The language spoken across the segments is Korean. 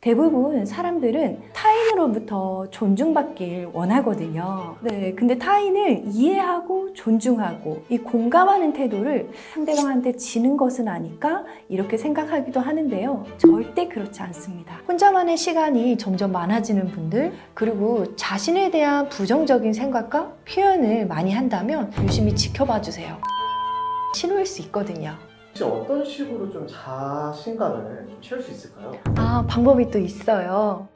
대부분 사람들은 타인으로부터 존중받길 원하거든요. 네, 근데 타인을 이해하고 존중하고 이 공감하는 태도를 상대방한테 지는 것은 아닐까 이렇게 생각하기도 하는데요. 절대 그렇지 않습니다. 혼자만의 시간이 점점 많아지는 분들, 그리고 자신에 대한 부정적인 생각과 표현을 많이 한다면 유심히 지켜봐 주세요. 신호일 수 있거든요. 혹시 어떤 식으로 좀 자신감을 좀 채울 수 있을까요? 방법이 또 있어요.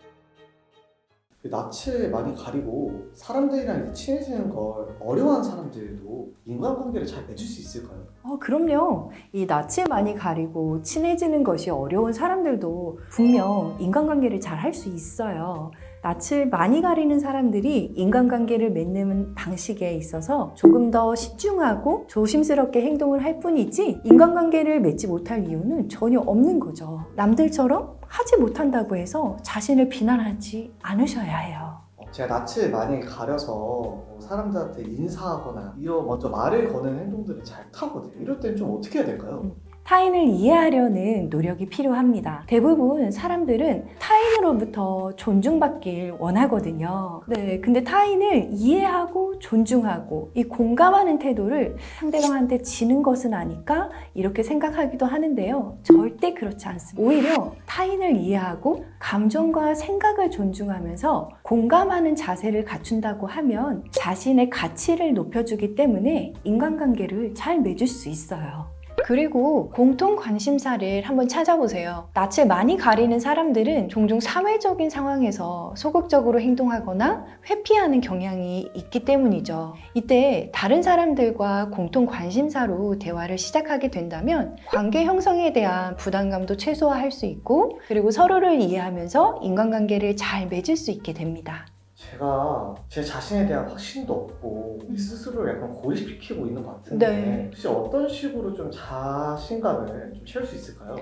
낯을 많이 가리고 사람들이랑 친해지는 걸 어려워하는 사람들도 인간관계를 잘 맺을 수 있을까요? 그럼요. 이 낯을 많이 가리고 친해지는 것이 어려운 사람들도 분명 인간관계를 잘 할 수 있어요. 낯을 많이 가리는 사람들이 인간관계를 맺는 방식에 있어서 조금 더 신중하고 조심스럽게 행동을 할 뿐이지 인간관계를 맺지 못할 이유는 전혀 없는 거죠. 남들처럼 하지 못한다고 해서 자신을 비난하지 않으셔야 해요. 제가 낯을 많이 가려서 사람들한테 인사하거나 이런 먼저 말을 거는 행동들을 잘 못하거든요. 이럴 때는 좀 어떻게 해야 될까요? 타인을 이해하려는 노력이 필요합니다. 대부분 사람들은 타인으로부터 존중받길 원하거든요. 네, 근데 타인을 이해하고 존중하고 이 공감하는 태도를 상대방한테 지는 것은 아닐까 이렇게 생각하기도 하는데요. 절대 그렇지 않습니다. 오히려 타인을 이해하고 감정과 생각을 존중하면서 공감하는 자세를 갖춘다고 하면 자신의 가치를 높여주기 때문에 인간관계를 잘 맺을 수 있어요. 그리고 공통 관심사를 한번 찾아보세요. 낯을 많이 가리는 사람들은 종종 사회적인 상황에서 소극적으로 행동하거나 회피하는 경향이 있기 때문이죠. 이때 다른 사람들과 공통 관심사로 대화를 시작하게 된다면 관계 형성에 대한 부담감도 최소화할 수 있고, 그리고 서로를 이해하면서 인간관계를 잘 맺을 수 있게 됩니다. 제가 제 자신에 대한 확신도 없고 스스로를 약간 고립시키고 있는 것 같은데 네. 혹시 어떤 식으로 좀 자신감을 좀 채울 수 있을까요?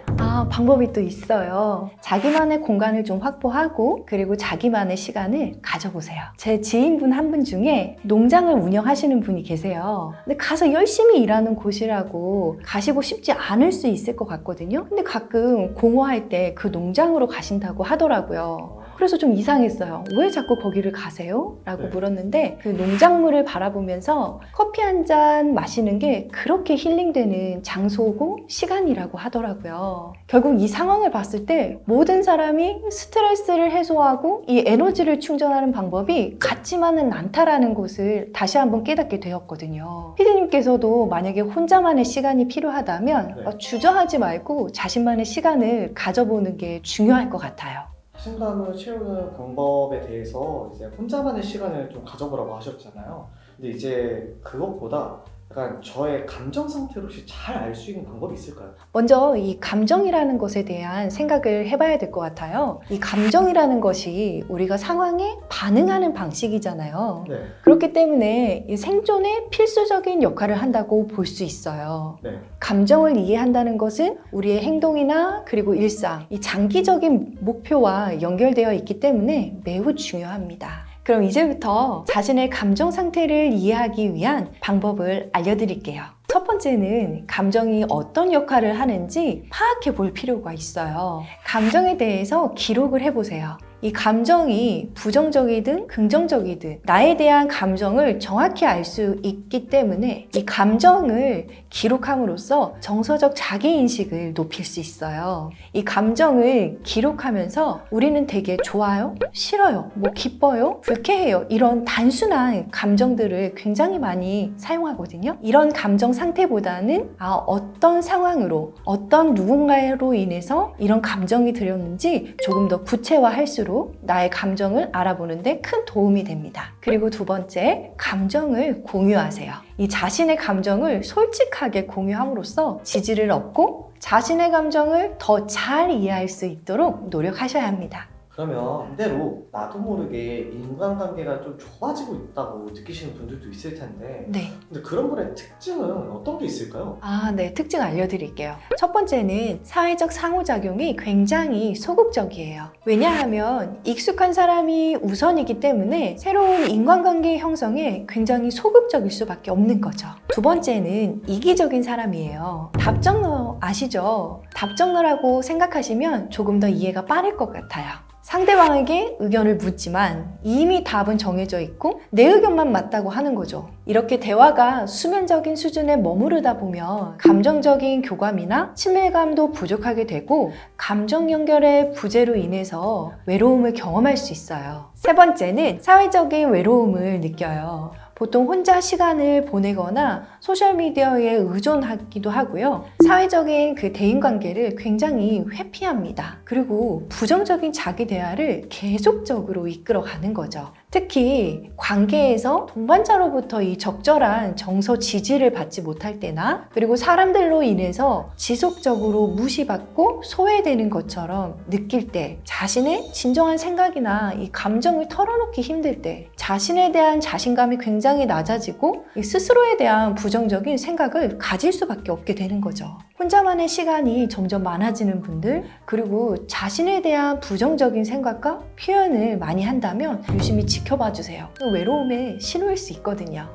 방법이 또 있어요. 자기만의 공간을 좀 확보하고 그리고 자기만의 시간을 가져보세요. 제 지인분 한 분 중에 농장을 운영하시는 분이 계세요. 근데 가서 열심히 일하는 곳이라고 가시고 싶지 않을 수 있을 것 같거든요. 근데 가끔 공허할 때 그 농장으로 가신다고 하더라고요. 그래서 좀 이상했어요. 왜 자꾸 거기를 가세요? 라고 네. 물었는데 그 농작물을 바라보면서 커피 한 잔 마시는 게 그렇게 힐링되는 장소고 시간이라고 하더라고요. 결국 이 상황을 봤을 때 모든 사람이 스트레스를 해소하고 이 에너지를 충전하는 방법이 같지만은 않다라는 것을 다시 한번 깨닫게 되었거든요. 피디님께서도 만약에 혼자만의 시간이 필요하다면 네. 주저하지 말고 자신만의 시간을 가져보는 게 중요할 것 같아요. 자신감을 채우는 방법에 대해서 이제 혼자만의 시간을 좀 가져보라고 하셨잖아요. 근데 이제 그것보다 약간 저의 감정 상태를 혹시 잘 알 수 있는 방법이 있을까요? 먼저 이 감정이라는 것에 대한 생각을 해봐야 될 것 같아요. 이 감정이라는 것이 우리가 상황에 반응하는 방식이잖아요. 네. 그렇기 때문에 이 생존에 필수적인 역할을 한다고 볼 수 있어요. 네. 감정을 이해한다는 것은 우리의 행동이나 그리고 일상, 이 장기적인 목표와 연결되어 있기 때문에 매우 중요합니다. 그럼 이제부터 자신의 감정 상태를 이해하기 위한 방법을 알려드릴게요. 첫 번째는 감정이 어떤 역할을 하는지 파악해 볼 필요가 있어요. 감정에 대해서 기록을 해보세요. 이 감정이 부정적이든 긍정적이든 나에 대한 감정을 정확히 알 수 있기 때문에 이 감정을 기록함으로써 정서적 자기인식을 높일 수 있어요. 이 감정을 기록하면서 우리는 되게 좋아요, 싫어요, 기뻐요, 불쾌해요 이런 단순한 감정들을 굉장히 많이 사용하거든요. 이런 감정 상태보다는 어떤 상황으로 어떤 누군가로 인해서 이런 감정이 들었는지 조금 더 구체화할수록 나의 감정을 알아보는데 큰 도움이 됩니다. 그리고 두 번째, 감정을 공유하세요. 이 자신의 감정을 솔직하게 공유함으로써 지지를 얻고 자신의 감정을 더 잘 이해할 수 있도록 노력하셔야 합니다. 그러면 반대로 나도 모르게 인간관계가 좀 좋아지고 있다고 느끼시는 분들도 있을 텐데 네. 근데 그런 분의 특징은 어떤 게 있을까요? 네, 특징 알려드릴게요. 첫 번째는 사회적 상호작용이 굉장히 소극적이에요. 왜냐하면 익숙한 사람이 우선이기 때문에 새로운 인간관계 형성에 굉장히 소극적일 수밖에 없는 거죠. 두 번째는 이기적인 사람이에요. 답정너 아시죠? 답정너라고 생각하시면 조금 더 이해가 빠를 것 같아요. 상대방에게 의견을 묻지만 이미 답은 정해져 있고 내 의견만 맞다고 하는 거죠. 이렇게 대화가 수면적인 수준에 머무르다 보면 감정적인 교감이나 친밀감도 부족하게 되고 감정 연결의 부재로 인해서 외로움을 경험할 수 있어요. 세 번째는 사회적인 외로움을 느껴요. 보통 혼자 시간을 보내거나 소셜미디어에 의존하기도 하고요. 사회적인 그 대인관계를 굉장히 회피합니다. 그리고 부정적인 자기 대화를 계속적으로 이끌어가는 거죠. 특히 관계에서 동반자로부터 이 적절한 정서 지지를 받지 못할 때나 그리고 사람들로 인해서 지속적으로 무시받고 소외되는 것처럼 느낄 때 자신의 진정한 생각이나 이 감정을 털어놓기 힘들 때 자신에 대한 자신감이 굉장히 낮아지고 스스로에 대한 부정적인 생각을 가질 수밖에 없게 되는 거죠. 혼자만의 시간이 점점 많아지는 분들 그리고 자신에 대한 부정적인 생각과 표현을 많이 한다면 유심히 지켜봐 주세요. 외로움의 신호일 수 있거든요.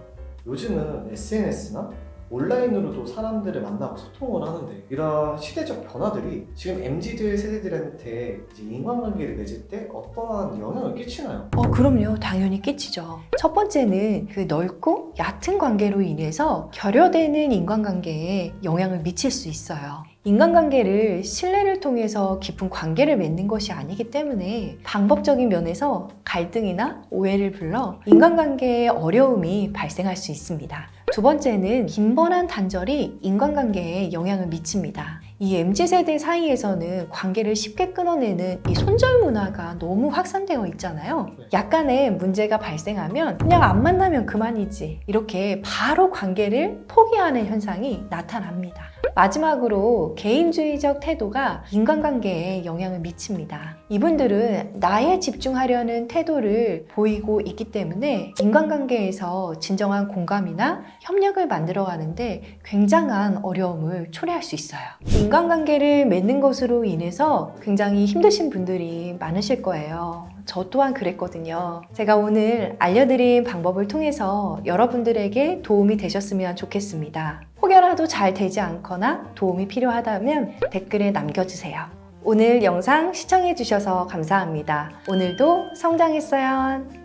요즘은 SNS나 온라인으로도 사람들을 만나고 소통을 하는데 이런 시대적 변화들이 지금 MZ들 세대들한테 이제 인간관계를 맺을 때 어떠한 영향을 끼치나요? 그럼요. 당연히 끼치죠. 첫 번째는 그 넓고 얕은 관계로 인해서 결여되는 인간관계에 영향을 미칠 수 있어요. 인간관계를 신뢰를 통해서 깊은 관계를 맺는 것이 아니기 때문에 방법적인 면에서 갈등이나 오해를 불러 인간관계에 어려움이 발생할 수 있습니다. 두 번째는 빈번한 단절이 인간관계에 영향을 미칩니다. 이 MZ세대 사이에서는 관계를 쉽게 끊어내는 이 손절 문화가 너무 확산되어 있잖아요. 약간의 문제가 발생하면 그냥 안 만나면 그만이지 이렇게 바로 관계를 포기하는 현상이 나타납니다. 마지막으로 개인주의적 태도가 인간관계에 영향을 미칩니다. 이분들은 나에 집중하려는 태도를 보이고 있기 때문에 인간관계에서 진정한 공감이나 협력을 만들어가는데 굉장한 어려움을 초래할 수 있어요. 인간관계를 맺는 것으로 인해서 굉장히 힘드신 분들이 많으실 거예요. 저 또한 그랬거든요. 제가 오늘 알려드린 방법을 통해서 여러분들에게 도움이 되셨으면 좋겠습니다. 혹여라도 잘 되지 않거나 도움이 필요하다면 댓글에 남겨주세요. 오늘 영상 시청해주셔서 감사합니다. 오늘도 성장했어요.